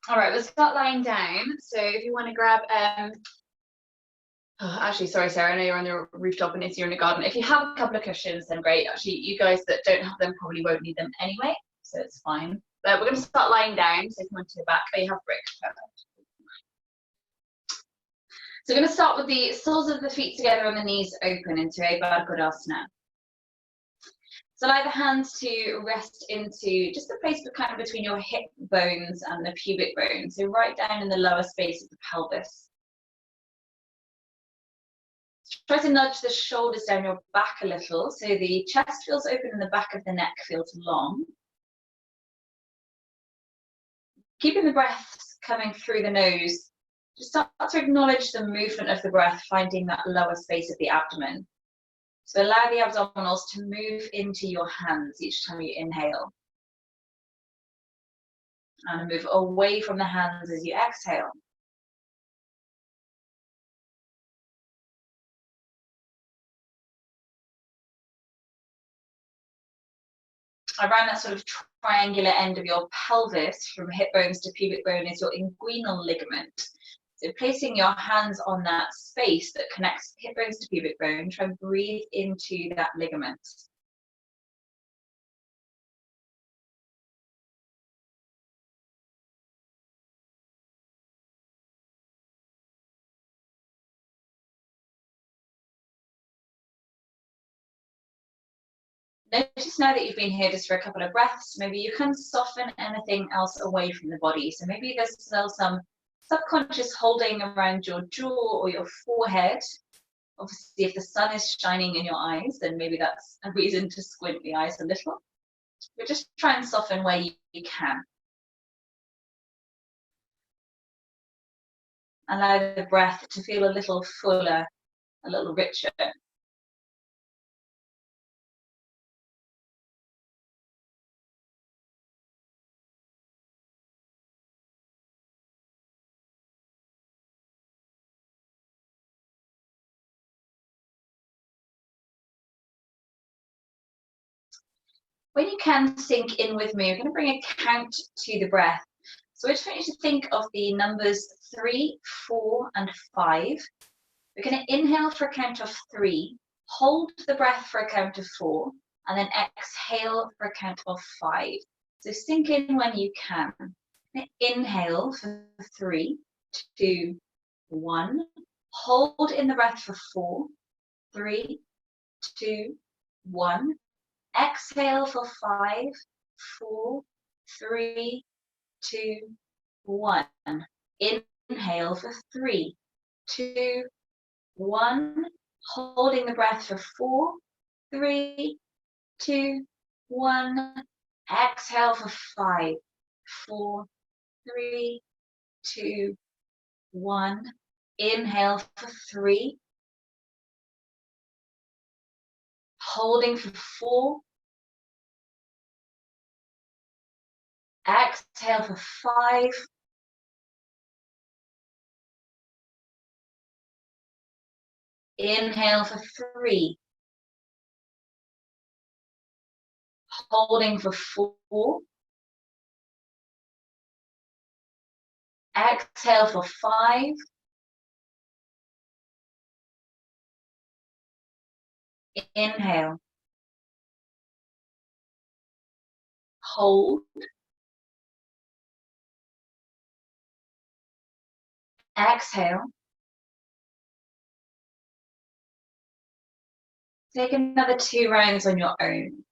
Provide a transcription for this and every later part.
All right, we'll start lying down. So if you want to grab, actually, sorry, Sarah, I know you're on the rooftop and you're in the garden. If you have a couple of cushions, then great. Actually, you guys that don't have them probably won't need them anyway, so it's fine. But we're going to start lying down. So come onto your back. Oh, you have bricks. Perfect. So we're going to start with the soles of the feet together and the knees open into a Kodasana. So allow the hands to rest into just the place kind of between your hip bones and the pubic bone. So right down in the lower space of the pelvis. Try to nudge the shoulders down your back a little so the chest feels open and the back of the neck feels long. Keeping the breath coming through the nose, just start to acknowledge the movement of the breath, finding that lower space of the abdomen. So allow the abdominals to move into your hands each time you inhale. And move away from the hands as you exhale. Around that sort of triangular end of your pelvis, from hip bones to pubic bone, is your inguinal ligament. So placing your hands on that space that connects hip bones to pubic bone, try and breathe into that ligament. Notice now that you've been here just for a couple of breaths, maybe you can soften anything else away from the body. So maybe there's still some subconscious holding around your jaw or your forehead. Obviously, if the sun is shining in your eyes, then maybe that's a reason to squint the eyes a little. But just try and soften where you can. Allow the breath to feel a little fuller, a little richer. When you can sink in with me, we're going to bring a count to the breath. So I just want you to think of the numbers 3, 4, and 5. We're going to inhale for a count of 3, hold the breath for a count of 4, and then exhale for a count of 5. So sink in when you can. Inhale for 3, 2, 1. Hold in the breath for 4, 3, 2, 1. Exhale for 5, 4, 3, 2, 1. Inhale for 3, 2, 1. Holding the breath for 4, 3, 2, 1. Exhale for 5, 4, 3, 2, 1. Inhale for 3. Holding for 4. Exhale for 5. Inhale for 3. Holding for 4. Exhale for 5. Inhale. Hold. Exhale. Take another 2 rounds on your own.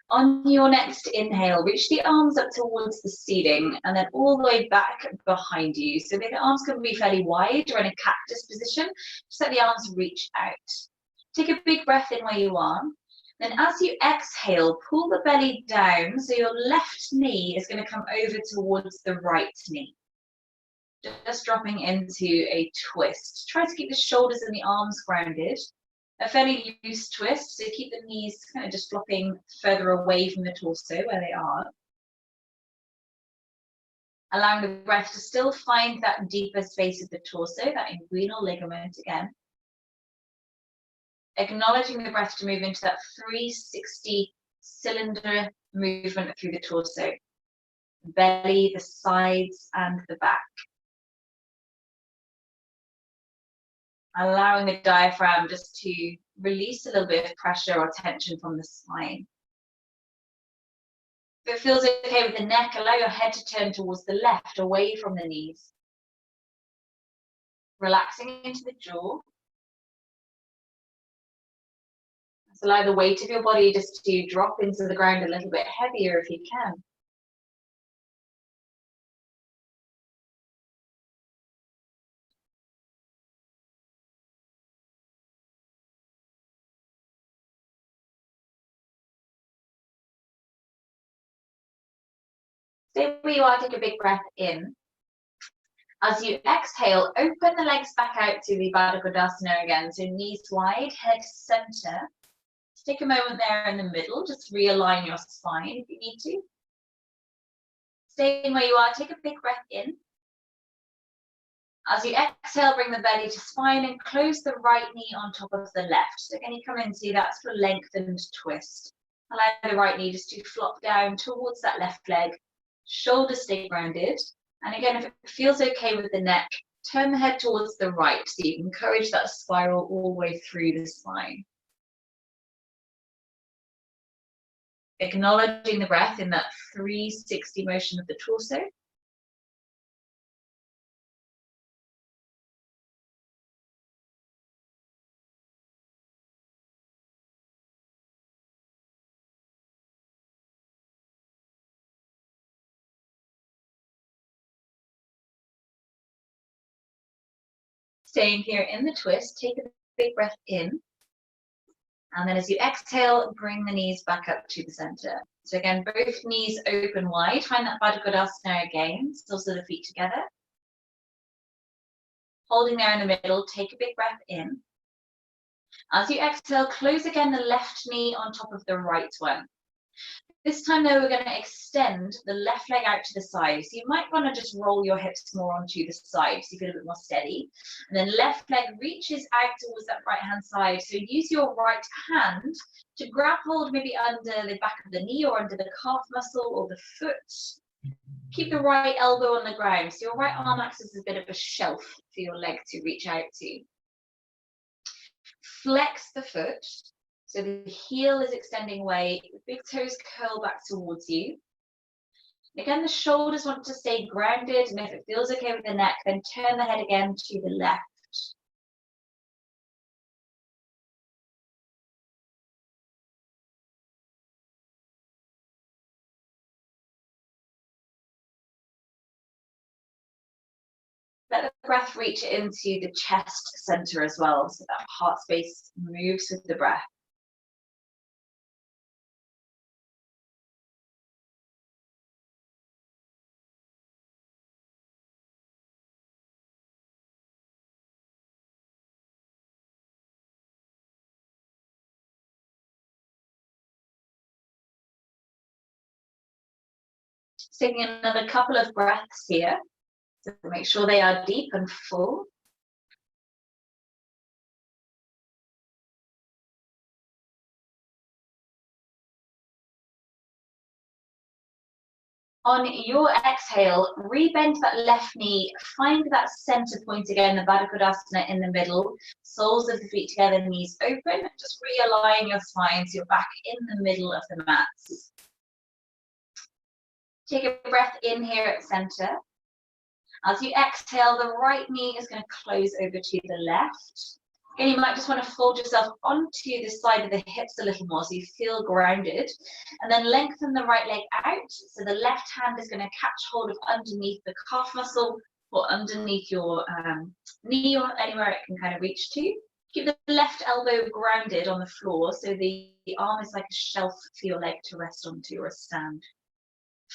On your next inhale, reach the arms up towards the ceiling and then all the way back behind you. So the arms can be fairly wide or in a cactus position. Just let the arms reach out. Take a big breath in where you are. Then as you exhale, pull the belly down so your left knee is going to come over towards the right knee. Just dropping into a twist. Try to keep the shoulders and the arms grounded. A fairly loose twist, so keep the knees kind of just flopping further away from the torso where they are. Allowing the breath to still find that deeper space of the torso, that inguinal ligament again. Acknowledging the breath to move into that 360 cylinder movement through the torso. Belly, the sides, and the back. Allowing the diaphragm just to release a little bit of pressure or tension from the spine. If it feels okay with the neck, allow your head to turn towards the left, away from the knees. Relaxing into the jaw. Just allow the weight of your body just to drop into the ground a little bit heavier if you can. Stay where you are, take a big breath in. As you exhale, open the legs back out to the Baddha Konasana again. So knees wide, head center. Just take a moment there in the middle, just realign your spine if you need to. Staying where you are, take a big breath in. As you exhale, bring the belly to spine and close the right knee on top of the left. So again, you come into that sort of lengthened twist. Allow the right knee just to flop down towards that left leg. Shoulders stay grounded. And again, if it feels okay with the neck, turn the head towards the right so you encourage that spiral all the way through the spine. Acknowledging the breath in that 360 motion of the torso. Staying here in the twist, take a big breath in. And then as you exhale, bring the knees back up to the center. So again, both knees open wide. Find that Baddha Konasana again, still so the feet together. Holding there in the middle, take a big breath in. As you exhale, close again the left knee on top of the right one. This time though, we're going to extend the left leg out to the side. So you might want to just roll your hips more onto the side so you feel a bit more steady. And then left leg reaches out towards that right hand side. So use your right hand to grab hold maybe under the back of the knee or under the calf muscle or the foot. Keep the right elbow on the ground. So your right arm acts as a bit of a shelf for your leg to reach out to. Flex the foot. So the heel is extending away, the big toes curl back towards you. Again, the shoulders want to stay grounded, and if it feels okay with the neck, then turn the head again to the left. Let the breath reach into the chest center as well, so that heart space moves with the breath. Just taking another couple of breaths here, so make sure they are deep and full. On your exhale, rebend that left knee, find that center point again, the Baddha Konasana in the middle, soles of the feet together, knees open, just realign your spine so you're back in the middle of the mat. Take a breath in here at center. As you exhale, the right knee is going to close over to the left. Again, you might just want to fold yourself onto the side of the hips a little more so you feel grounded. And then lengthen the right leg out. So the left hand is going to catch hold of underneath the calf muscle or underneath your knee or anywhere it can kind of reach to. Keep the left elbow grounded on the floor so the arm is like a shelf for your leg to rest onto or a stand.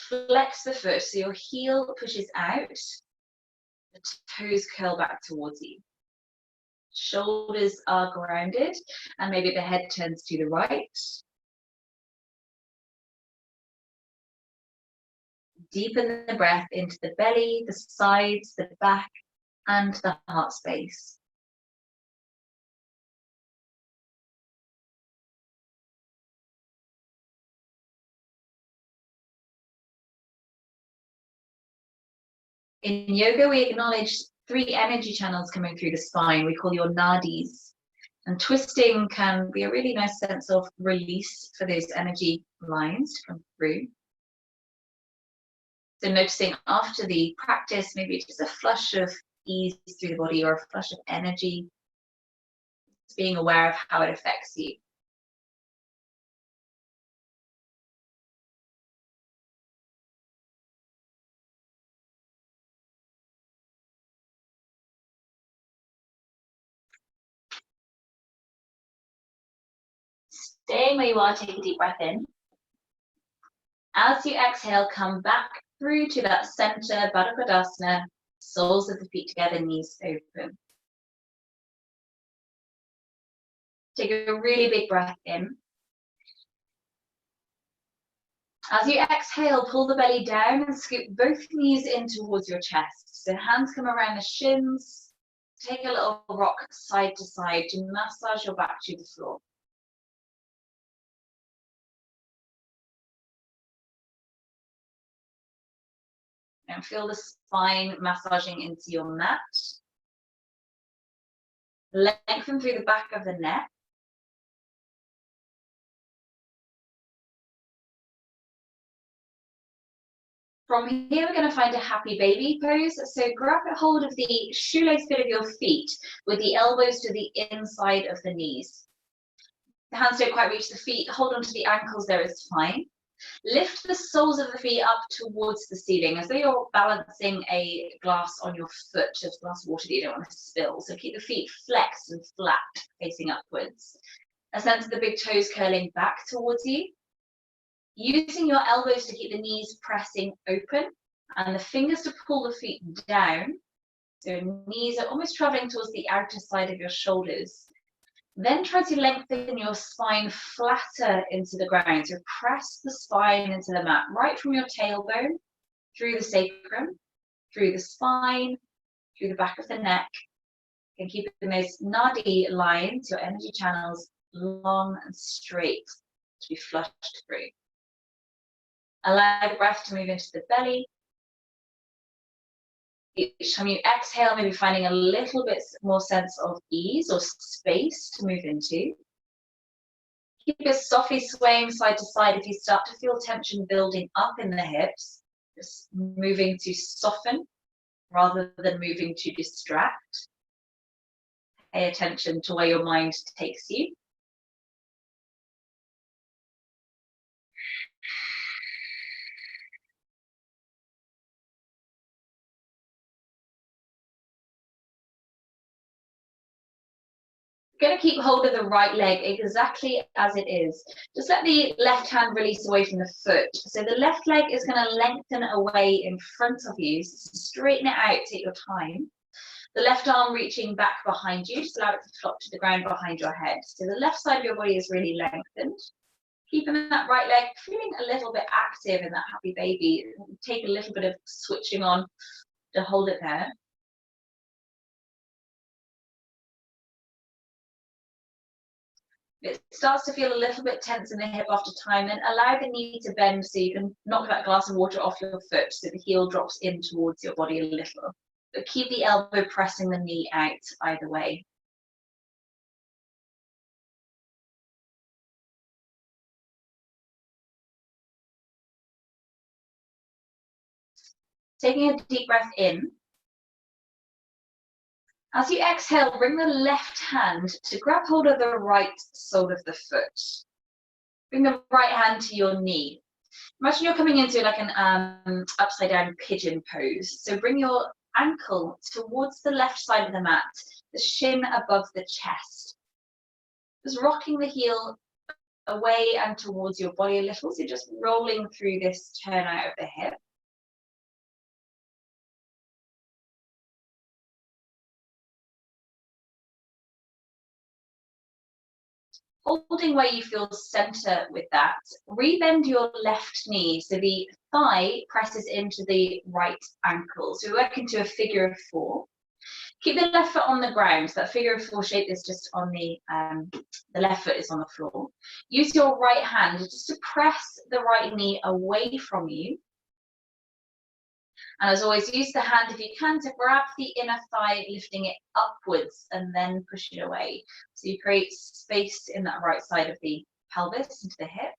Flex the foot so your heel pushes out. The toes curl back towards you. Shoulders are grounded, and maybe the head turns to the right. Deepen the breath into the belly, the sides, the back, and the heart space. In yoga, we acknowledge 3 energy channels coming through the spine. We call your nadis. And twisting can be a really nice sense of release for those energy lines to come through. So noticing after the practice, maybe just a flush of ease through the body or a flush of energy. Just being aware of how it affects you. Staying where you are, take a deep breath in. As you exhale, come back through to that center, Baddha Konasana, soles of the feet together, knees open. Take a really big breath in. As you exhale, pull the belly down and scoop both knees in towards your chest. So hands come around the shins. Take a little rock side to side to massage your back to the floor. And feel the spine massaging into your mat. Lengthen through the back of the neck. From here, we're going to find a happy baby pose. So grab a hold of the shoelace bit of your feet with the elbows to the inside of the knees. The hands don't quite reach the feet. Hold on to the ankles there, is fine. Lift the soles of the feet up towards the ceiling as though you're balancing a glass on your foot, just a glass of water that you don't want to spill. So keep the feet flexed and flat, facing upwards. A sense of the big toes curling back towards you. Using your elbows to keep the knees pressing open and the fingers to pull the feet down. So knees are almost traveling towards the outer side of your shoulders. Then try to lengthen your spine flatter into the ground. So press the spine into the mat, right from your tailbone, through the sacrum, through the spine, through the back of the neck. And keep those nadi lines, your energy channels, long and straight to be flushed through. Allow the breath to move into the belly. Each time you exhale, maybe finding a little bit more sense of ease or space to move into. Keep it softly swaying side to side. If you start to feel tension building up in the hips, just moving to soften rather than moving to distract. Pay attention to where your mind takes you. Going to keep hold of the right leg exactly as it is. Just let the left hand release away from the foot. So the left leg is going to lengthen away in front of you. So straighten it out, take your time. The left arm reaching back behind you, just allow it to flop to the ground behind your head. So the left side of your body is really lengthened. Keeping that right leg feeling a little bit active in that happy baby. Take a little bit of switching on to hold it there. It starts to feel a little bit tense in the hip after time, then allow the knee to bend so you can knock that glass of water off your foot so the heel drops in towards your body a little. But keep the elbow pressing the knee out either way. Taking a deep breath in. As you exhale, bring the left hand to grab hold of the right sole of the foot. Bring the right hand to your knee. Imagine you're coming into like an upside down pigeon pose. So bring your ankle towards the left side of the mat, the shin above the chest. Just rocking the heel away and towards your body a little. So just rolling through this turn out of the hip. Holding where you feel center with that, rebend your left knee so the thigh presses into the right ankle. So we're working to a figure of 4. Keep the left foot on the ground. So that figure of 4 shape is just on the left foot is on the floor. Use your right hand just to press the right knee away from you. And as always, use the hand if you can to grab the inner thigh, lifting it upwards and then push it away. So you create space in that right side of the pelvis into the hip.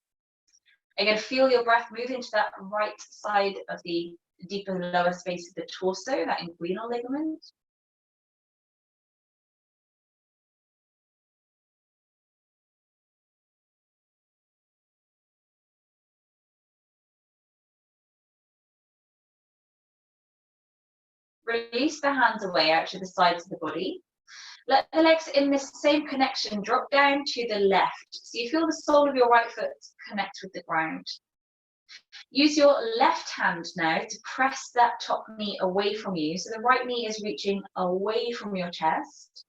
Again, feel your breath move into that right side of the deeper lower space of the torso, that inguinal ligament. Release the hands away out to the sides of the body. Let the legs in this same connection drop down to the left. So you feel the sole of your right foot connect with the ground. Use your left hand now to press that top knee away from you. So the right knee is reaching away from your chest.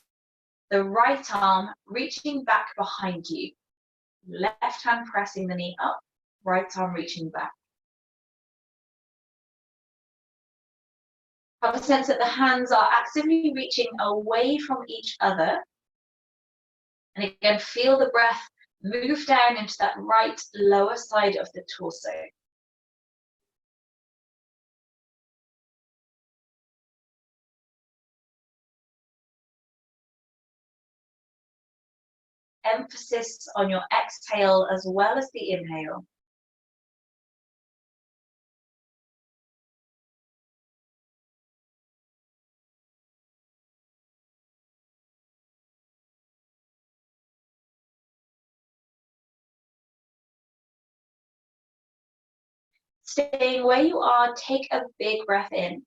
The right arm reaching back behind you. Left hand pressing the knee up, right arm reaching back. Have a sense that the hands are actively reaching away from each other. And again, feel the breath move down into that right lower side of the torso. Emphasis on your exhale as well as the inhale. Staying where you are, take a big breath in.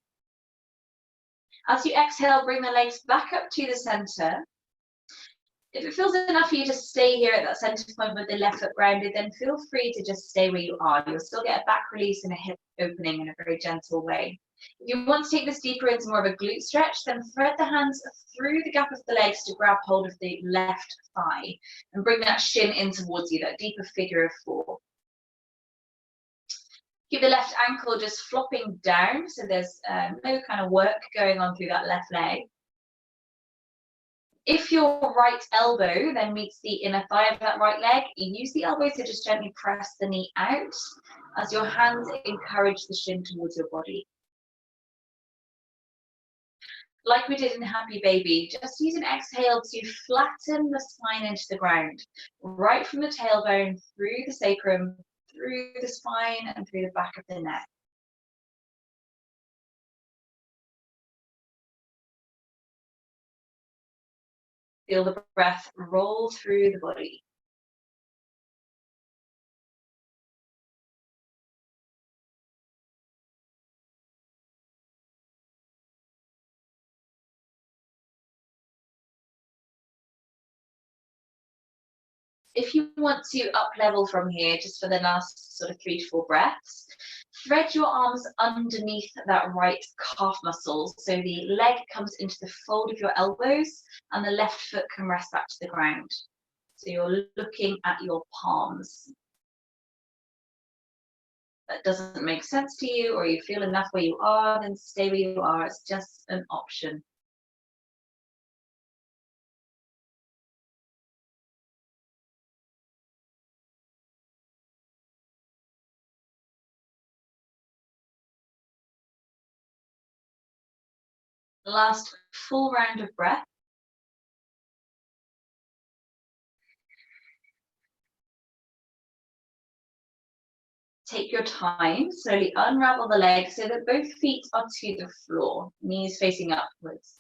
As you exhale, bring the legs back up to the center. If it feels enough for you to stay here at that center point with the left foot grounded, then feel free to just stay where you are. You'll still get a back release and a hip opening in a very gentle way. If you want to take this deeper into more of a glute stretch, then thread the hands through the gap of the legs to grab hold of the left thigh and bring that shin in towards you, that deeper figure of 4. Keep the left ankle just flopping down, so there's no kind of work going on through that left leg. If your right elbow then meets the inner thigh of that right leg, use the elbow to just gently press the knee out as your hands encourage the shin towards your body. Like we did in Happy Baby, just use an exhale to flatten the spine into the ground, right from the tailbone, through the sacrum, through the spine, and through the back of the neck. Feel the breath roll through the body. If you want to up level from here, just for the last sort of 3 to 4 breaths, thread your arms underneath that right calf muscle so the leg comes into the fold of your elbows and the left foot can rest back to the ground. So you're looking at your palms. That doesn't make sense to you, or you feel enough where you are, then stay where you are. It's just an option. Last full round of breath. Take your time, slowly unravel the legs so that both feet are to the floor, knees facing upwards.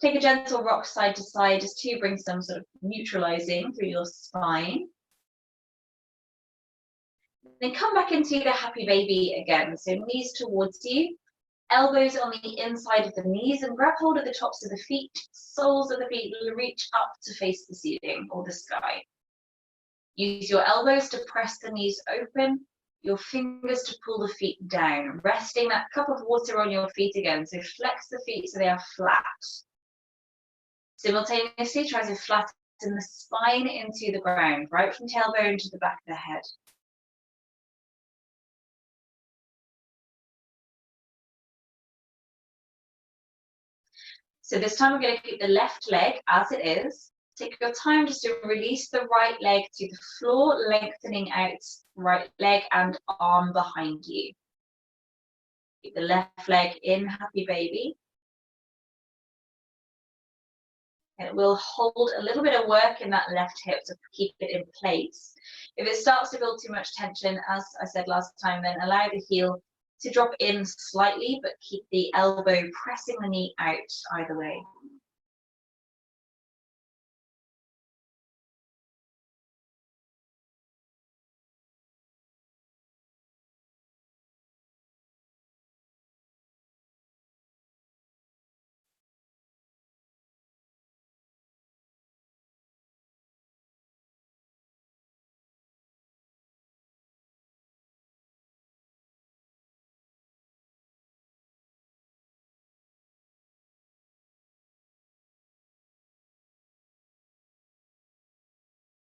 Take a gentle rock side to side just to bring some sort of neutralizing through your spine. Then come back into the Happy Baby again, so knees towards you, elbows on the inside of the knees, and grab hold of the tops of the feet, soles of the feet reach up to face the ceiling or the sky. Use your elbows to press the knees open, your fingers to pull the feet down, resting that cup of water on your feet again, so flex the feet so they are flat. Simultaneously, try to flatten the spine into the ground, right from tailbone to the back of the head. So this time we're going to keep the left leg as it is. Take your time just to release the right leg to the floor, lengthening out right leg and arm behind you. Keep the left leg in, happy baby. And it will hold a little bit of work in that left hip to keep it in place. If it starts to build too much tension, as I said last time, then allow the heel to drop in slightly, but keep the elbow pressing the knee out either way.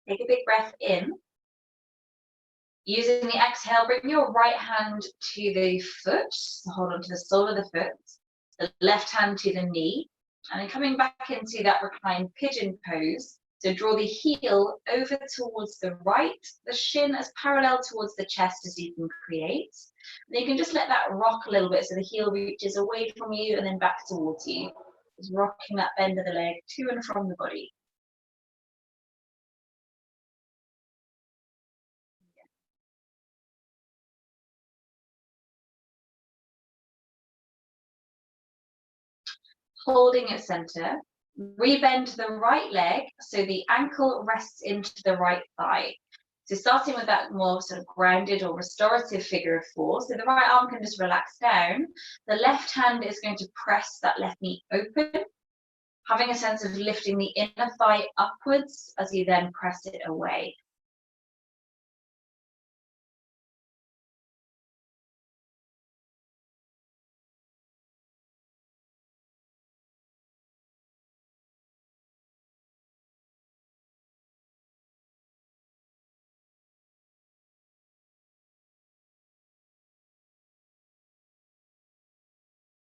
Take a big breath in. Using the exhale, bring your right hand to the foot, so hold on to the sole of the foot, the left hand to the knee, and then coming back into that reclined pigeon pose. So draw the heel over towards the right, the shin as parallel towards the chest as you can create. And you can just let that rock a little bit so the heel reaches away from you and then back towards you. Just rocking that bend of the leg to and from the body. Holding at center, rebend the right leg so the ankle rests into the right thigh. So starting with that more sort of grounded or restorative figure of four, so the right arm can just relax down. The left hand is going to press that left knee open, having a sense of lifting the inner thigh upwards as you then press it away.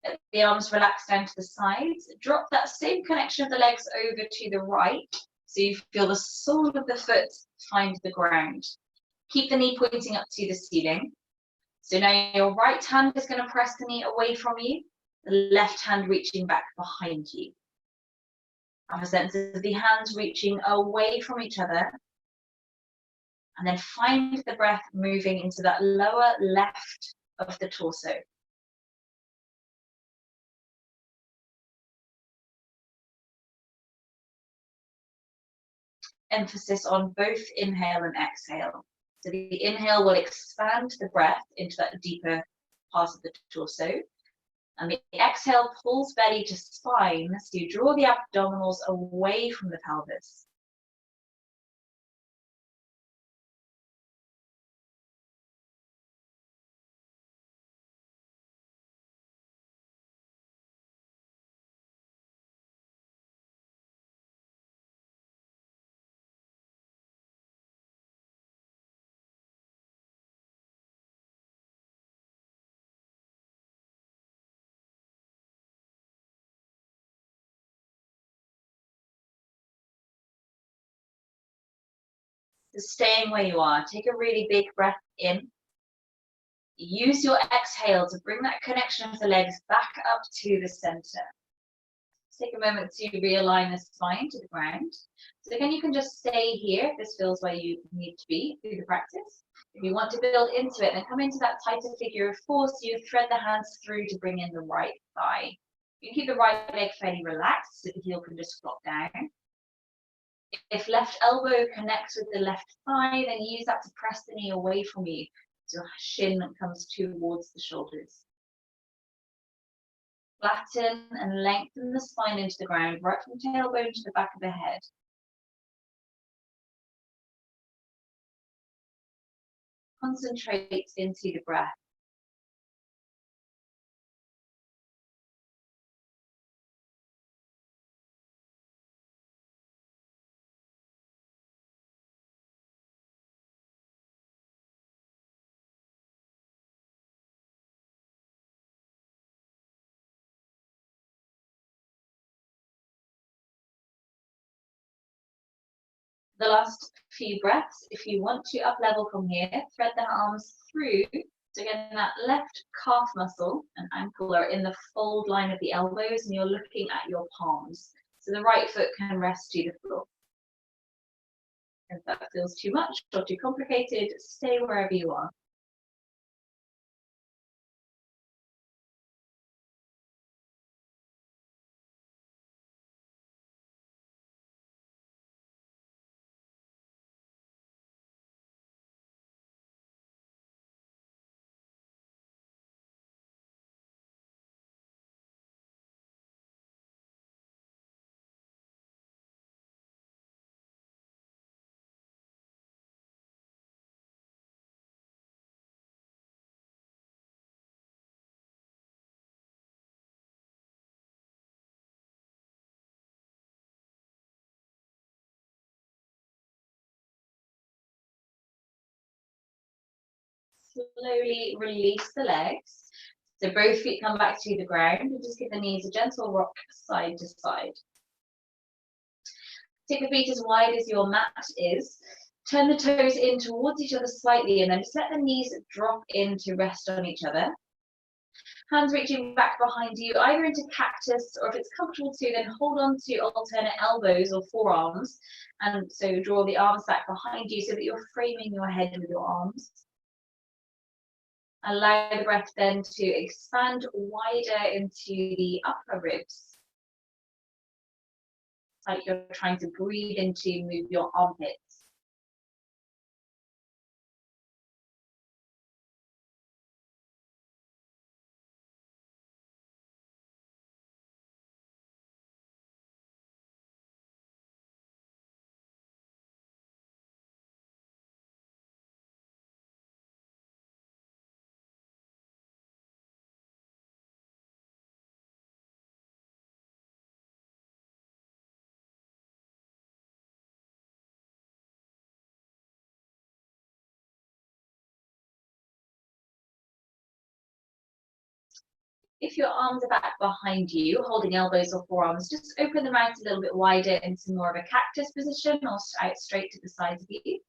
Let the arms relax down to the sides. Drop that same connection of the legs over to the right, so you feel the sole of the foot find the ground. Keep the knee pointing up to the ceiling. So now your right hand is going to press the knee away from you, the left hand reaching back behind you. Have a sense of the hands reaching away from each other. And then find the breath moving into that lower left of the torso. Emphasis on both inhale and exhale. So the inhale will expand the breath into that deeper part of the torso. And the exhale pulls belly to spine, so you draw the abdominals away from the pelvis. So staying where you are, take a really big breath in. Use your exhale to bring that connection of the legs back up to the center. Take a moment to realign the spine to the ground. So again, you can just stay here if this feels where you need to be through the practice. If you want to build into it, then come into that tighter figure of four, so you thread the hands through to bring in the right thigh. You can keep the right leg fairly relaxed, so the heel can just flop down. If left elbow connects with the left thigh, then use that to press the knee away from you, so shin comes towards the shoulders. Flatten and lengthen the spine into the ground, right from tailbone to the back of the head. Concentrate into the breath. The last few breaths, if you want to up level from here, thread the arms through. So again, that left calf muscle and ankle are in the fold line of the elbows and you're looking at your palms. So the right foot can rest to the floor. If that feels too much or too complicated, stay wherever you are. Slowly release the legs. So both feet come back to the ground and just give the knees a gentle rock side to side. Take the feet as wide as your mat is. Turn the toes in towards each other slightly and then just let the knees drop in to rest on each other. Hands reaching back behind you, either into cactus or if it's comfortable to, then hold on to alternate elbows or forearms. And so draw the arms back behind you so that you're framing your head with your arms. Allow the breath then to expand wider into the upper ribs. It's like you're trying to breathe into, move your armpits. If your arms are back behind you, holding elbows or forearms, just open them out a little bit wider into more of a cactus position or out straight to the sides of you.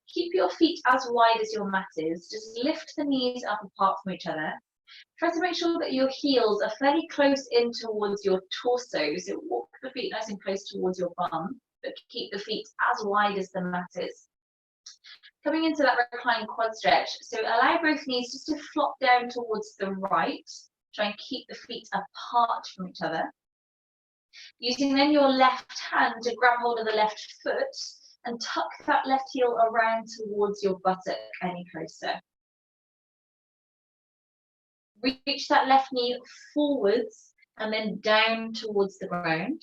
Keep your feet as wide as your mat is. Just lift the knees up apart from each other. Try to make sure that your heels are fairly close in towards your torso. So walk the feet nice and close towards your bum, but keep the feet as wide as the mat is. Coming into that reclined quad stretch, so allow both knees just to flop down towards the right. Try and keep the feet apart from each other. Using then your left hand to grab hold of the left foot and tuck that left heel around towards your buttock any closer. Reach that left knee forwards and then down towards the ground.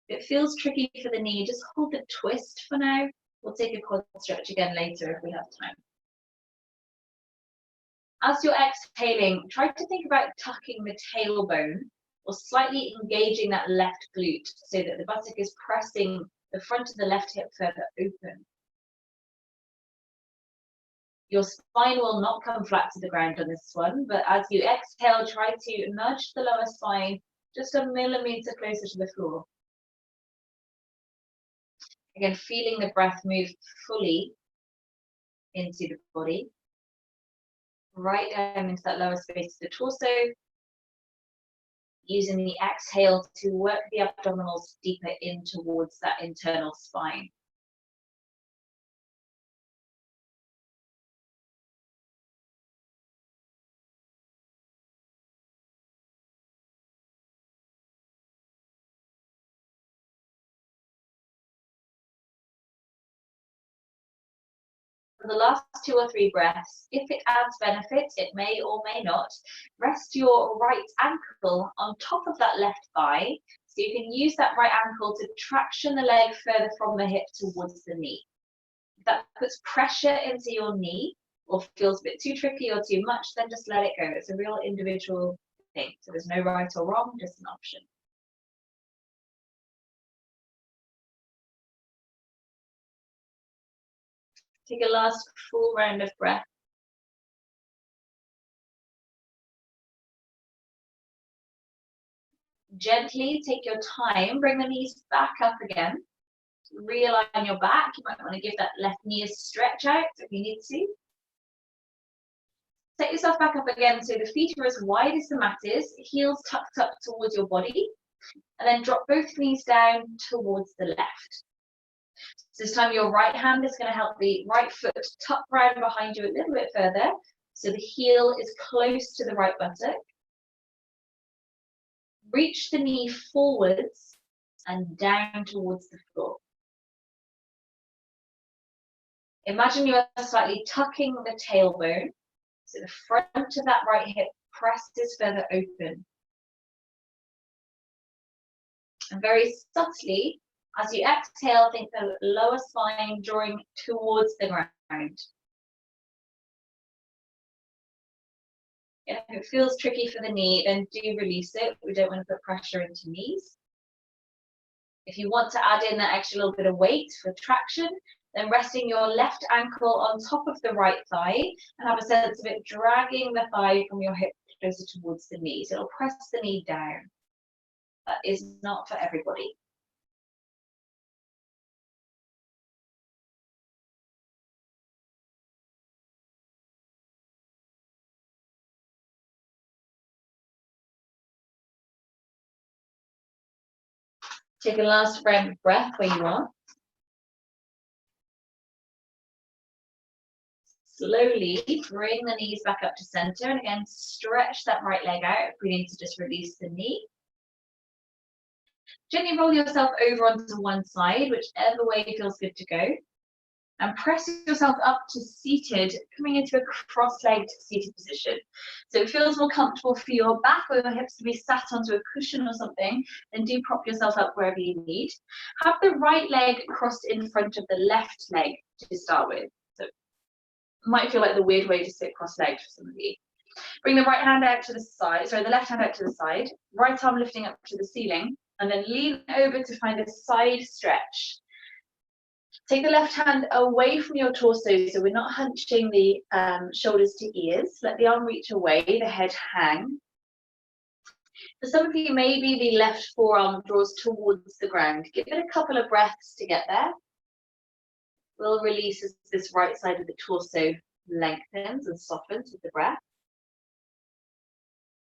If it feels tricky for the knee, just hold the twist for now. We'll take a quad stretch again later if we have time. As you're exhaling, try to think about tucking the tailbone or slightly engaging that left glute so that the buttock is pressing the front of the left hip further open. Your spine will not come flat to the ground on this one, but as you exhale, try to nudge the lower spine just a millimeter closer to the floor. Again, feeling the breath move fully into the body. Right down into that lower space of the torso. Using the exhale to work the abdominals deeper in towards that internal spine. For the last 2 or 3 breaths, if it adds benefit, it may or may not, rest your right ankle on top of that left thigh, so you can use that right ankle to traction the leg further from the hip towards the knee. If that puts pressure into your knee or feels a bit too tricky or too much, then just let it go. It's a real individual thing, so there's no right or wrong, just an option. Take a last full round of breath. Gently take your time, bring the knees back up again. Realign your back. You might want to give that left knee a stretch out if you need to. Set yourself back up again so the feet are as wide as the mat is, heels tucked up towards your body, and then drop both knees down towards the left. So this time your right hand is going to help the right foot tuck round behind you a little bit further, so the heel is close to the right buttock. Reach the knee forwards and down towards the floor. Imagine you are slightly tucking the tailbone, so the front of that right hip presses further open. And very subtly, as you exhale, think the lower spine drawing towards the ground. If it feels tricky for the knee, then do release it. We don't want to put pressure into knees. If you want to add in that extra little bit of weight for traction, then resting your left ankle on top of the right thigh and have a sense of it dragging the thigh from your hip closer towards the knee. So it'll press the knee down. That is not for everybody. Take a last round of breath where you are. Slowly bring the knees back up to center, and again stretch that right leg out if we need to just release the knee. Gently roll yourself over onto one side, whichever way feels good to go. And press yourself up to seated, coming into a cross-legged seated position. So it feels more comfortable for your back or your hips to be sat onto a cushion or something, then do prop yourself up wherever you need. Have the right leg crossed in front of the left leg to start with. So it might feel like the weird way to sit cross-legged for some of you. Bring the right hand out to the side, the left hand out to the side, right arm lifting up to the ceiling, and then lean over to find a side stretch. Take the left hand away from your torso, so we're not hunching the shoulders to ears. Let the arm reach away, the head hang. For some of you, maybe the left forearm draws towards the ground. Give it a couple of breaths to get there. We'll release as this right side of the torso lengthens and softens with the breath.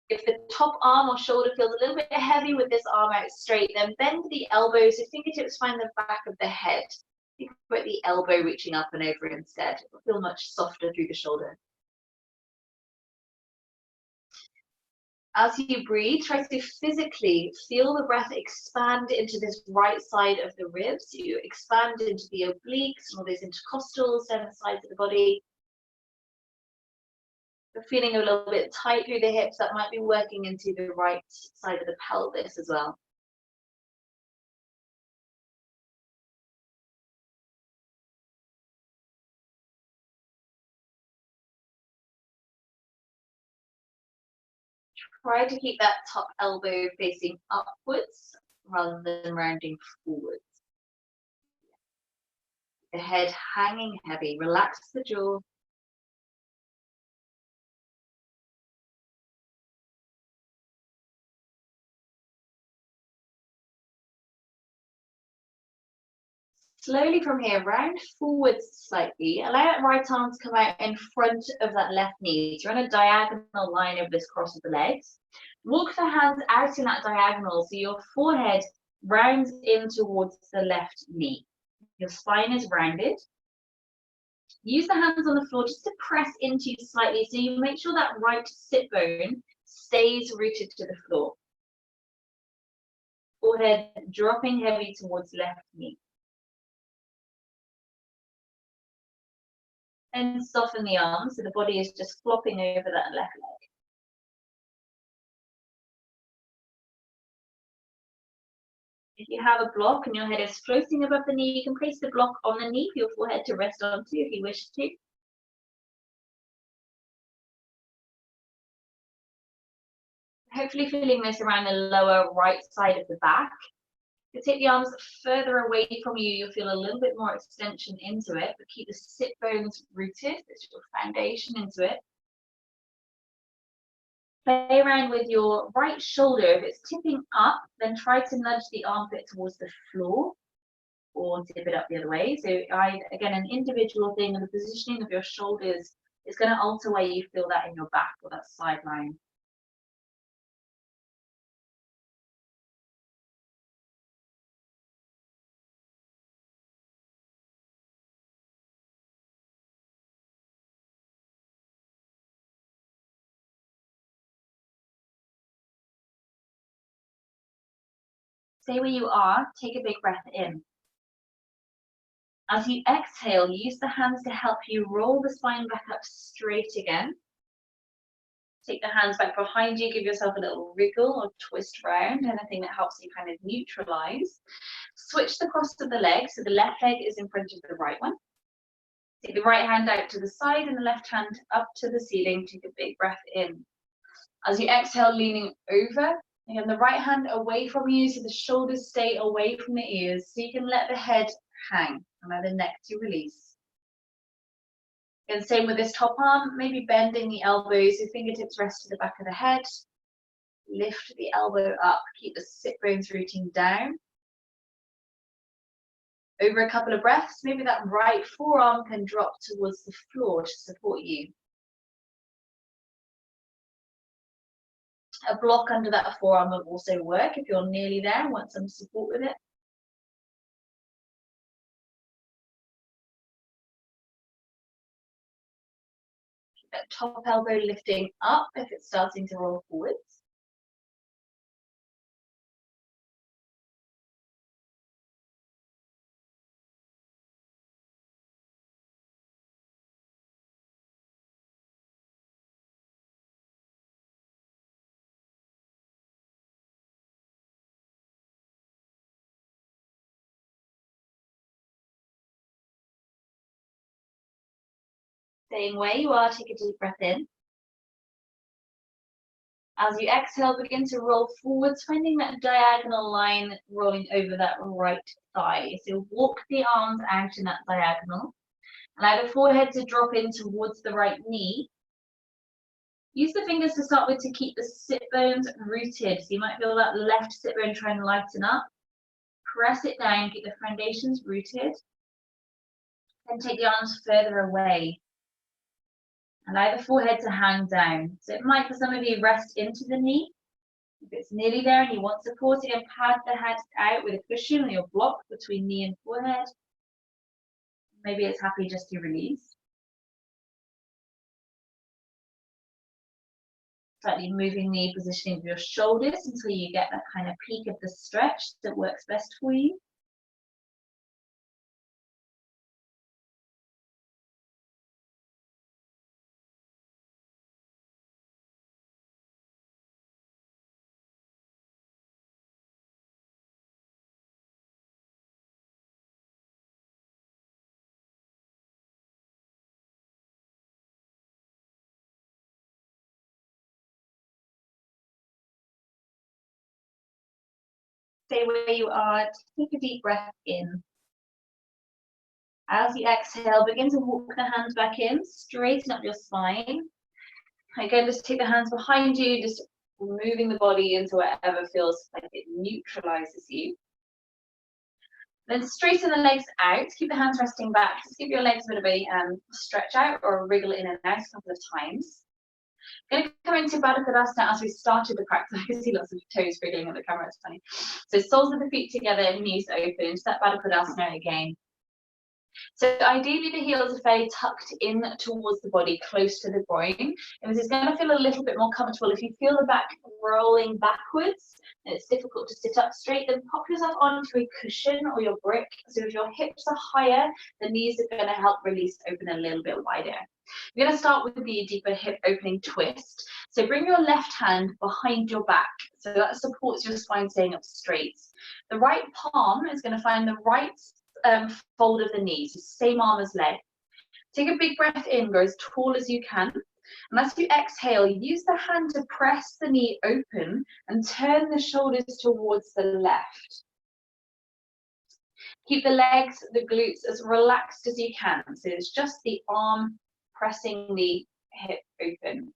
If the top arm or shoulder feels a little bit heavy with this arm out straight, then bend the elbows so fingertips find the back of the head. Think about the elbow reaching up and over instead. It will feel much softer through the shoulder. As you breathe, try to physically feel the breath expand into this right side of the ribs. You expand into the obliques and all those intercostals down the sides of the body. If you're feeling a little bit tight through the hips, that might be working into the right side of the pelvis as well. Try to keep that top elbow facing upwards rather than rounding forwards. The head hanging heavy. Relax the jaw. Slowly from here, round forwards slightly. Allow that right arm to come out in front of that left knee. So run a diagonal line over this cross of the legs. Walk the hands out in that diagonal so your forehead rounds in towards the left knee. Your spine is rounded. Use the hands on the floor just to press into you slightly so you make sure that right sit bone stays rooted to the floor. Forehead dropping heavy towards left knee. And soften the arms so the body is just flopping over that left leg. If you have a block and your head is floating above the knee, you can place the block on the knee for your forehead to rest onto if you wish to. Hopefully feeling this around the lower right side of the back. If you take the arms further away from you, you'll feel a little bit more extension into it, but keep the sit bones rooted. It's your foundation into it. Play around with your right shoulder. If it's tipping up, then try to nudge the armpit towards the floor or tip it up the other way. So again, an individual thing, and the positioning of your shoulders is going to alter where you feel that in your back or that sideline. Stay where you are, take a big breath in. As you exhale, use the hands to help you roll the spine back up straight again. Take the hands back behind you, give yourself a little wriggle or twist round, anything that helps you kind of neutralize. Switch the cross of the leg, so the left leg is in front of the right one. Take the right hand out to the side and the left hand up to the ceiling. Take a big breath in. As you exhale, leaning over, again, the right hand away from you, so the shoulders stay away from the ears, so you can let the head hang, and allow the neck to release. And same with this top arm, maybe bending the elbows, your fingertips rest to the back of the head. Lift the elbow up, keep the sit bones rooting down. Over a couple of breaths, maybe that right forearm can drop towards the floor to support you. A block under that forearm will also work if you're nearly there and want some support with it. Keep that top elbow lifting up if it's starting to roll forwards. Staying where you are, take a deep breath in. As you exhale, begin to roll forwards, finding that diagonal line rolling over that right thigh. So walk the arms out in that diagonal. Allow the forehead to drop in towards the right knee. Use the fingers to start with to keep the sit bones rooted. So you might feel that left sit bone try and lighten up. Press it down, keep the foundations rooted. Then take the arms further away. Allow the forehead to hang down. So it might, for some of you, rest into the knee. If it's nearly there and you want support, again, pad the head out with a cushion or your block between knee and forehead. Maybe it's happy just to release. Slightly moving the positioning of your shoulders until you get that kind of peak of the stretch that works best for you. Stay where you are, take a deep breath in. As you exhale, begin to walk the hands back in, straighten up your spine. Again, just take the hands behind you, just moving the body into wherever feels like it neutralizes you. Then straighten the legs out, keep the hands resting back. Just give your legs a bit of a stretch out or wriggle in and out a couple of times. Going to come into Baddha Konasana as we started the practice. I can see lots of toes wriggling on the camera, it's funny. So soles of the feet together, knees open, step Baddha Konasana again. So ideally the heels are fairly tucked in towards the body, close to the groin. And this is going to feel a little bit more comfortable. If you feel the back rolling backwards and it's difficult to sit up straight, then pop yourself onto a cushion or your brick. So if your hips are higher, the knees are going to help release open a little bit wider. We're going to start with the deeper hip opening twist. So bring your left hand behind your back. So that supports your spine staying up straight. The right palm is going to find the right fold of the knees, same arm as leg. Take a big breath in, go as tall as you can. And as you exhale, use the hand to press the knee open and turn the shoulders towards the left. Keep the legs, the glutes as relaxed as you can. So it's just the arm pressing the hip open.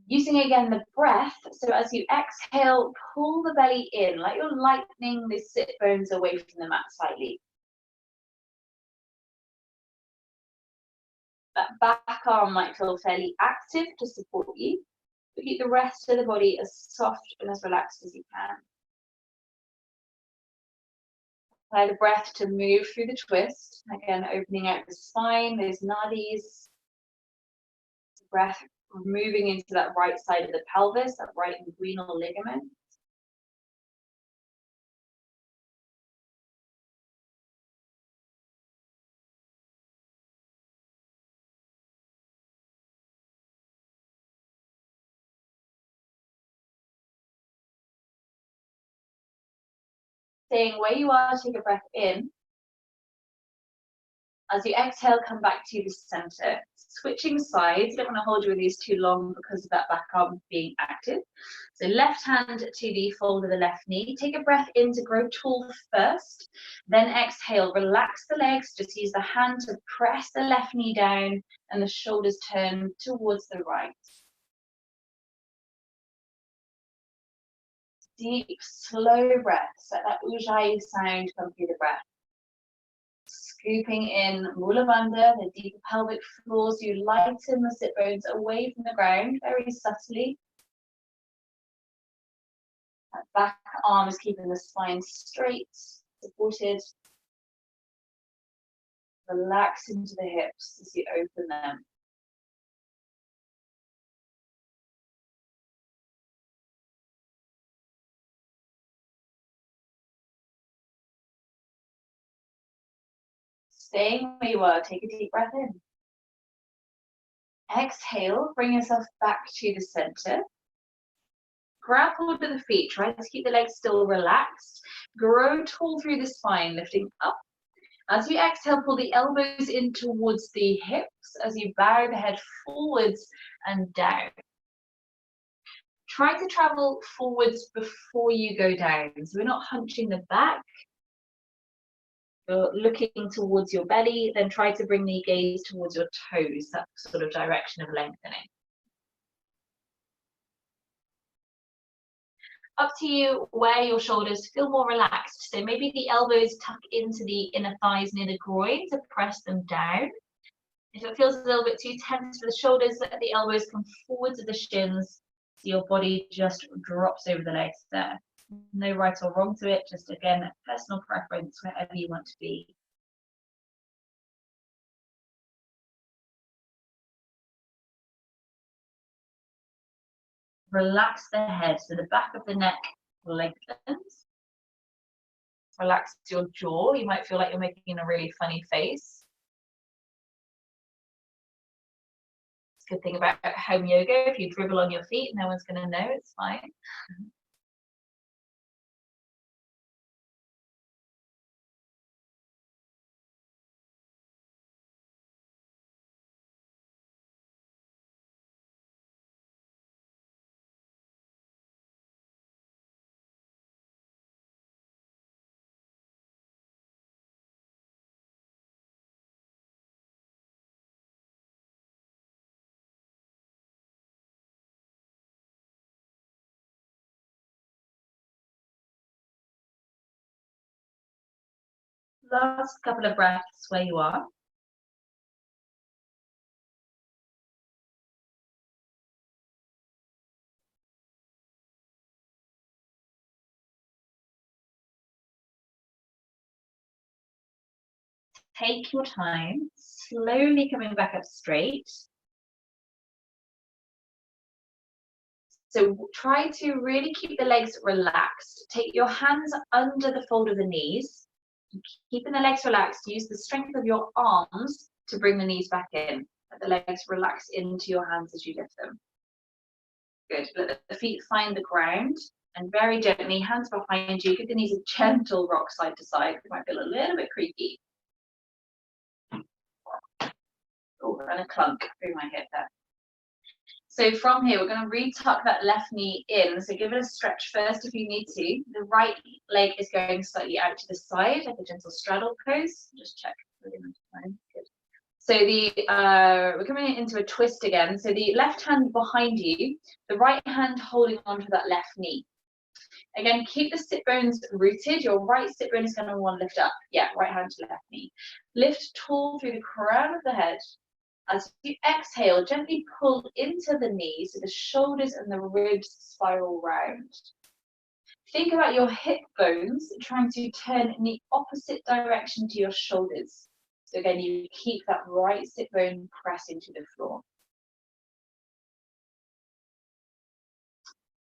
Using again the breath, so as you exhale, pull the belly in, like you're lightening the sit bones away from the mat slightly. That back arm might feel fairly active to support you, but keep the rest of the body as soft and as relaxed as you can. Allow the breath to move through the twist, again opening out the spine, those nadis. Breath moving into that right side of the pelvis, that right inguinal ligament. Staying where you are, take a breath in. As you exhale, come back to the center. Switching sides, you don't want to hold your knees too long because of that back arm being active. So left hand to the fold of the left knee. Take a breath in to grow tall first. Then exhale, relax the legs. Just use the hand to press the left knee down and the shoulders turn towards the right. Deep, slow breaths. Let that ujjayi sound come through the breath. Scooping in Mula Bandha, the deeper pelvic floors, you lighten the sit bones away from the ground very subtly. That back arm is keeping the spine straight, supported. Relax into the hips as you open them. Staying where you are, take a deep breath in. Exhale, bring yourself back to the center. Grab hold of the feet, try to keep the legs still relaxed. Grow tall through the spine, lifting up. As you exhale, pull the elbows in towards the hips as you bow the head forwards and down. Try to travel forwards before you go down. So we're not hunching the back. You're looking towards your belly, then try to bring the gaze towards your toes, that sort of direction of lengthening. Up to you where your shoulders feel more relaxed. So maybe the elbows tuck into the inner thighs near the groin to press them down. If it feels a little bit too tense for the shoulders, let the elbows come forward to the shins so your body just drops over the legs there. No right or wrong to it, just again, personal preference wherever you want to be. Relax the head, so the back of the neck lengthens. Relax your jaw. You might feel like you're making a really funny face. It's a good thing about home yoga. If you dribble on your feet, no one's going to know, it's fine. Last couple of breaths where you are. Take your time, slowly coming back up straight. So try to really keep the legs relaxed. Take your hands under the fold of the knees. Keeping the legs relaxed, use the strength of your arms to bring the knees back in. Let the legs relax into your hands as you lift them. Good. Let the feet find the ground and very gently, hands behind you, give the knees a gentle rock side to side. It might feel a little bit creaky. Oh, and a clunk through my hip there. So from here, we're going to re-tuck that left knee in. So give it a stretch first if you need to. The right leg is going slightly out to the side, like a gentle straddle pose. Just check. Good. So we're coming into a twist again. So the left hand behind you, the right hand holding onto that left knee. Again, keep the sit bones rooted. Your right sit bone is going to want to lift up. Yeah, right hand to left knee. Lift tall through the crown of the head. As you exhale, gently pull into the knees so the shoulders and the ribs spiral round. Think about your hip bones trying to turn in the opposite direction to your shoulders. So again, you keep that right sit bone pressing to the floor.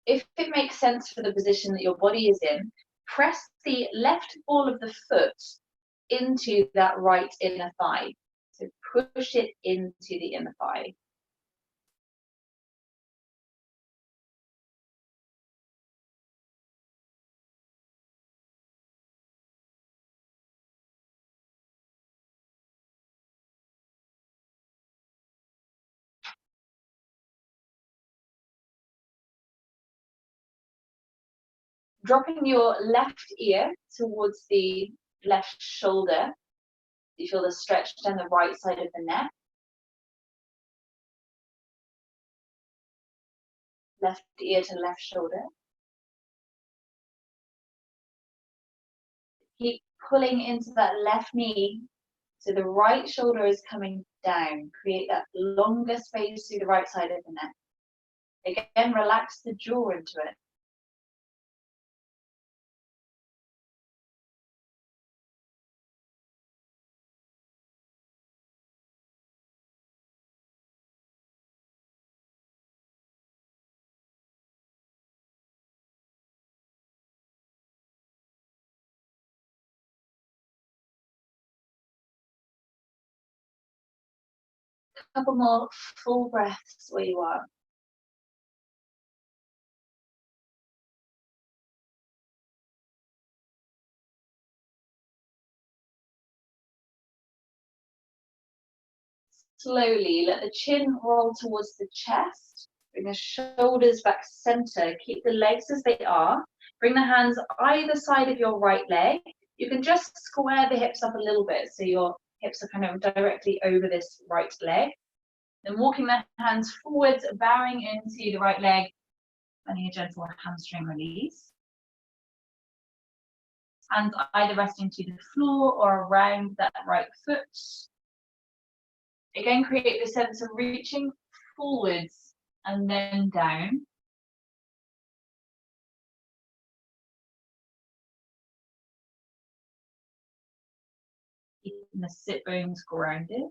If it makes sense for the position that your body is in, press the left ball of the foot into that right inner thigh. So push it into the inner thigh. Dropping your left ear towards the left shoulder. You feel the stretch down the right side of the neck. Left ear to left shoulder. Keep pulling into that left knee so the right shoulder is coming down. Create that longer space through the right side of the neck. Again, relax the jaw into it. A couple more full breaths where you are. Slowly let the chin roll towards the chest. Bring the shoulders back center. Keep the legs as they are. Bring the hands either side of your right leg. You can just square the hips up a little bit so your hips are kind of directly over this right leg. Then walking the hands forwards, bowing into the right leg, and a gentle hamstring release. Hands either resting to the floor or around that right foot. Again, create the sense of reaching forwards and then down. Keeping the sit bones grounded.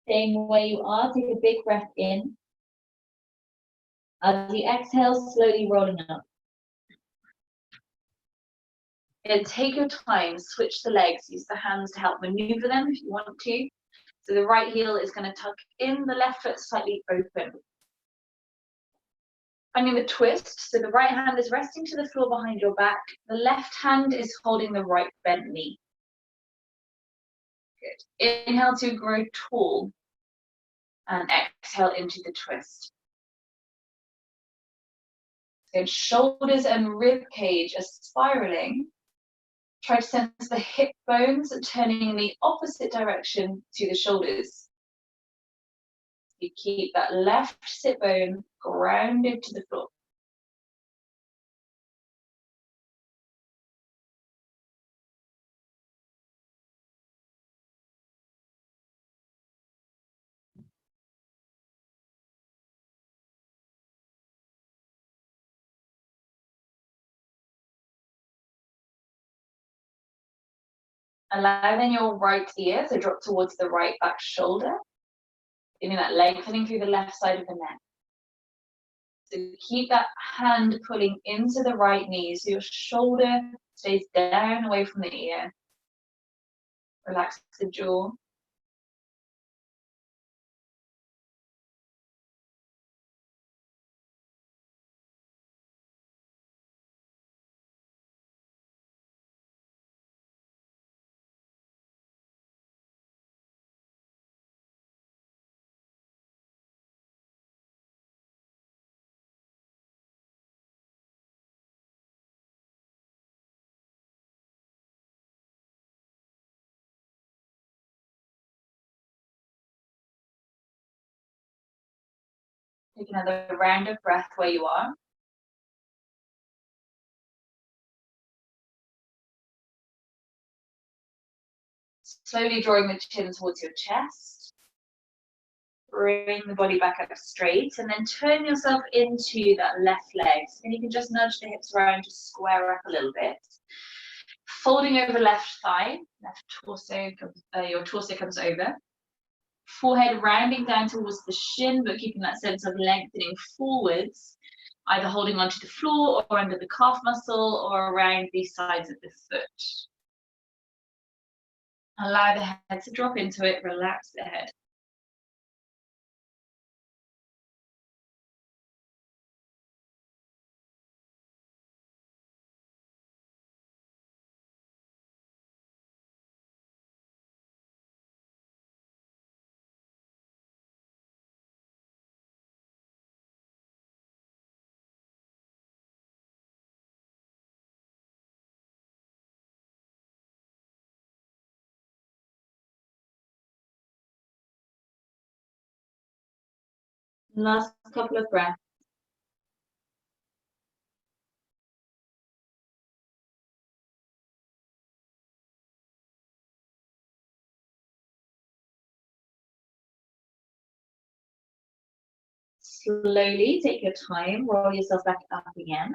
Staying where you are, take a big breath in. As you exhale, slowly rolling up. And take your time, switch the legs, use the hands to help maneuver them if you want to. So the right heel is going to tuck in, the left foot slightly open. Finding the twist, so the right hand is resting to the floor behind your back. The left hand is holding the right bent knee. Good. Inhale to grow tall. And exhale into the twist. So shoulders and rib cage are spiraling. Try to sense the hip bones turning in the opposite direction to the shoulders. You keep that left sit bone grounded to the floor. Allow then your right ear to drop towards the right back shoulder. Feeling that lengthening through the left side of the neck. So keep that hand pulling into the right knee so your shoulder stays down away from the ear. Relax the jaw. Take another round of breath where you are. Slowly drawing the chin towards your chest. Bring the body back up straight and then turn yourself into that left leg. And you can just nudge the hips around to square up a little bit. Folding over left thigh, left torso, your torso comes over. Forehead rounding down towards the shin, but keeping that sense of lengthening forwards, either holding onto the floor or under the calf muscle or around the sides of the foot. Allow the head to drop into it, relax the head. Last couple of breaths. Slowly take your time, roll yourself back up again.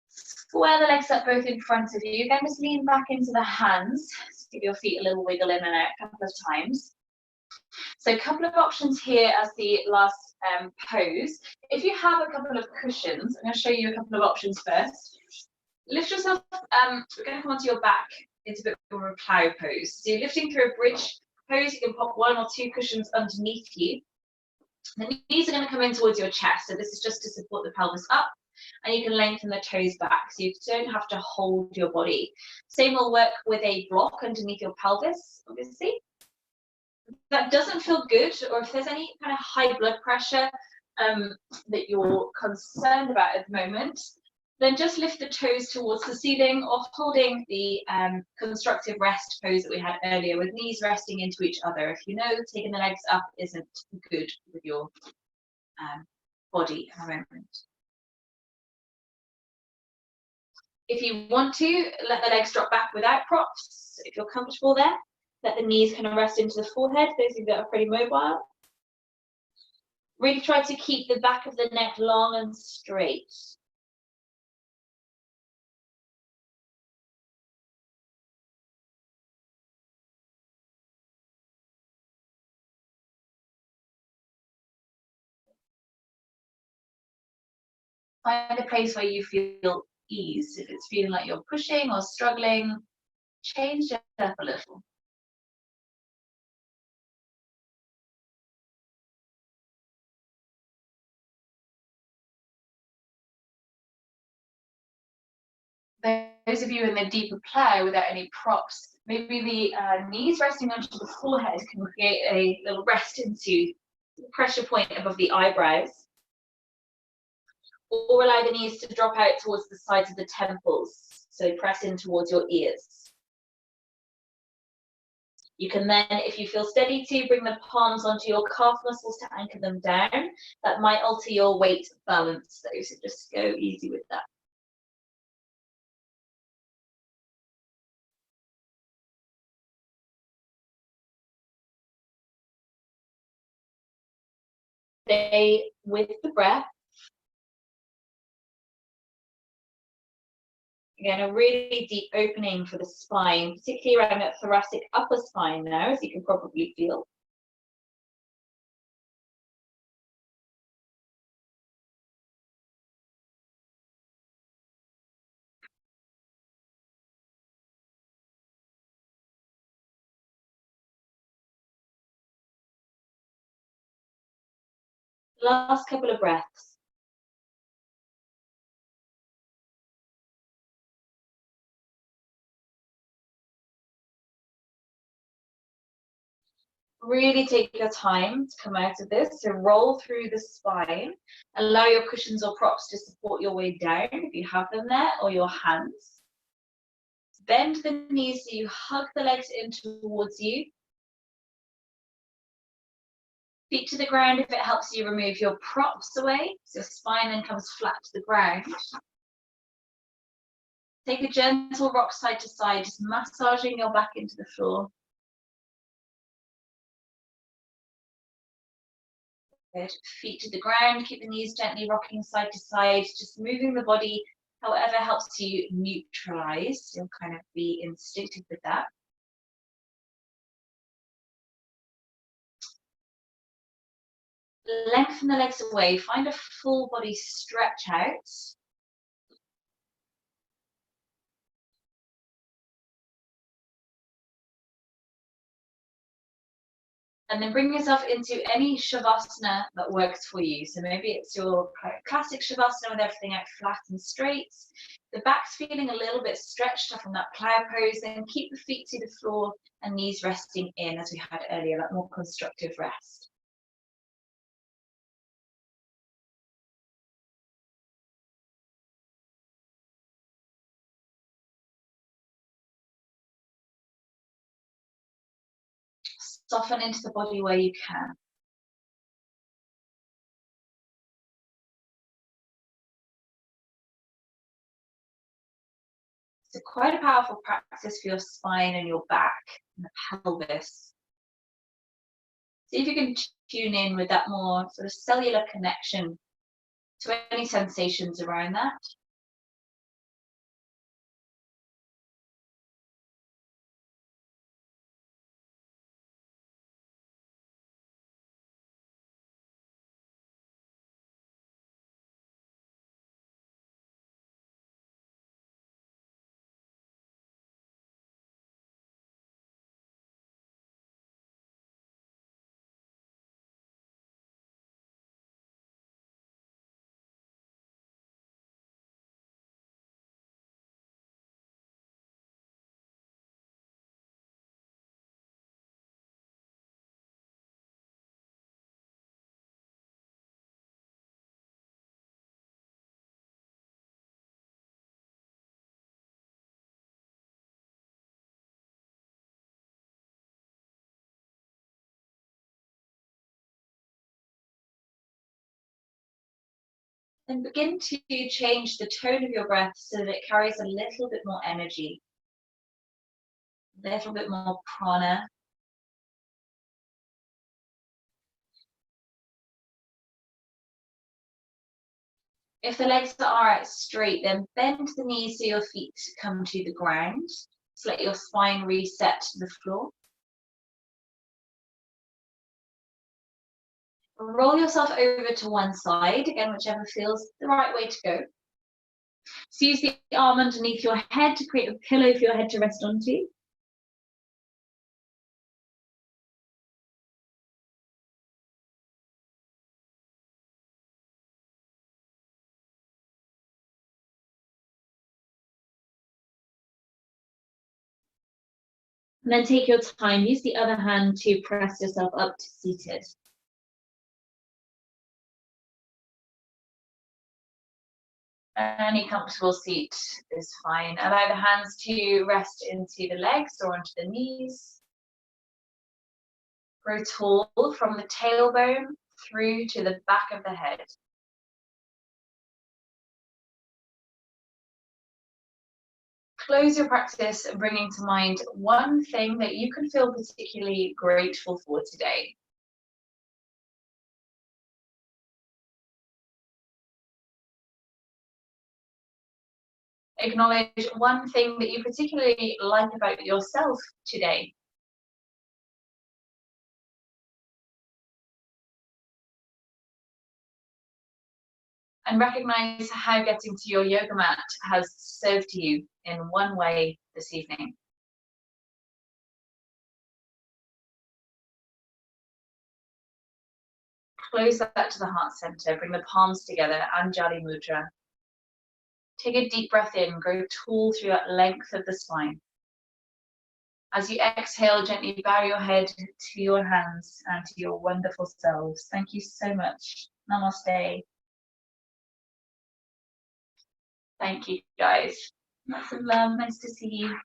Square the legs up both in front of you. Again, just lean back into the hands. Just give your feet a little wiggle in and out a couple of times. So a couple of options here as the last pose. If you have a couple of cushions, I'm going to show you a couple of options first. Lift yourself, we're going to come onto your back into a bit more of a plow pose. So you're lifting through a bridge pose, you can pop 1 or 2 cushions underneath you. The knees are going to come in towards your chest, so this is just to support the pelvis up, and you can lengthen the toes back, so you don't have to hold your body. Same will work with a block underneath your pelvis, obviously. If that doesn't feel good, or if there's any kind of high blood pressure that you're concerned about at the moment, then just lift the toes towards the ceiling or holding the constructive rest pose that we had earlier with knees resting into each other. If you know taking the legs up isn't good with your body at the moment. If you want to, let the legs drop back without props. If you're comfortable there, let the knees kind of rest into the forehead, those of you that are pretty mobile. Really try to keep the back of the neck long and straight. Find a place where you feel ease. If it's feeling like you're pushing or struggling, change it up a little. Those of you in the deeper plow without any props, maybe the knees resting onto the forehead can create a little rest into the pressure point above the eyebrows. Or allow the knees to drop out towards the sides of the temples, so press in towards your ears. You can then, if you feel steady to, bring the palms onto your calf muscles to anchor them down. That might alter your weight balance though, so just go easy with that. Stay with the breath. Again, a really deep opening for the spine, particularly around that thoracic upper spine now, as you can probably feel. Last couple of breaths. Really take your time to come out of this. So roll through the spine. Allow your cushions or props to support your way down if you have them there, or your hands. Bend the knees so you hug the legs in towards you. Feet to the ground if it helps you remove your props away, so your spine then comes flat to the ground. Take a gentle rock side to side, just massaging your back into the floor. Good. Feet to the ground, keep the knees gently rocking side to side, just moving the body however helps you neutralize. You'll kind of be instinctive with that. Lengthen the legs away, find a full body stretch out. And then bring yourself into any shavasana that works for you. So maybe it's your classic shavasana with everything out flat and straight. The back's feeling a little bit stretched up from that plow pose. Then keep the feet to the floor and knees resting in, as we had earlier, that more constructive rest. Soften into the body where you can. So quite a powerful practice for your spine and your back and the pelvis. See if you can tune in with that more sort of cellular connection to any sensations around that. Then begin to change the tone of your breath so that it carries a little bit more energy, a little bit more prana. If the legs are out straight, then bend the knees so your feet come to the ground. Just let your spine reset to the floor. Roll yourself over to one side, again, whichever feels the right way to go. So use the arm underneath your head to create a pillow for your head to rest onto. And then take your time, use the other hand to press yourself up to seated. Any comfortable seat is fine. Allow the hands to rest into the legs or onto the knees. Grow tall from the tailbone through to the back of the head. Close your practice, bringing to mind one thing that you can feel particularly grateful for today. Acknowledge one thing that you particularly like about yourself today. And recognize how getting to your yoga mat has served you in one way this evening. Close that to the heart center, bring the palms together, Anjali Mudra. Take a deep breath in, grow tall through that length of the spine. As you exhale, gently bow your head to your hands and to your wonderful selves. Thank you so much. Namaste. Thank you, guys. Lots of love. Nice to see you.